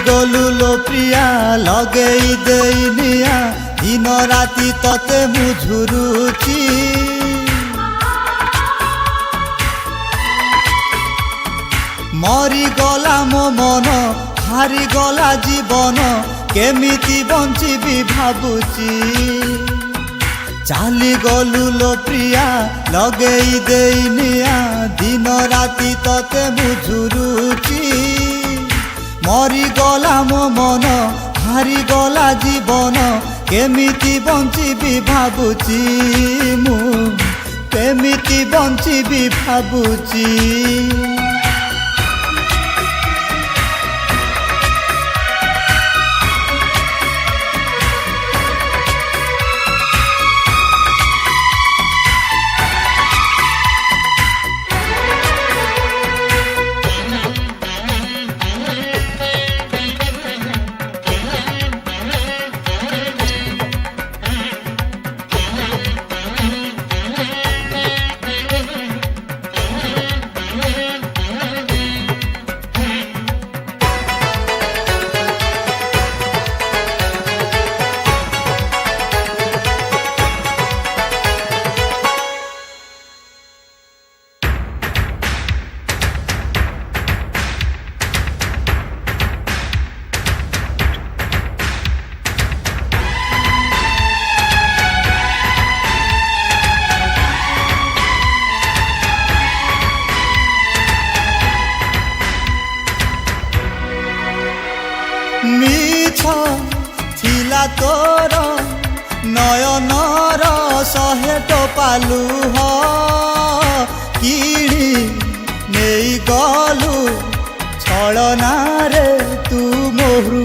गलु लो प्रिया लगेई देई निया दिन राति तते मुझुरुची मरी गला मो मन हारी गला जीवन केमिति बंचिबी भाबुची चाली गलु लो प्रिया लगेई देई निया दिन राति तते मुझुरुची मरी गला मो मन हारी गला जीवन केमिति बंचिबी भाबुची मु केमिति बंचिबी भाबुची मिछ थिला तोर नयनर सहेट पालु किणी नहीं गलु छलना रे तू मोहरु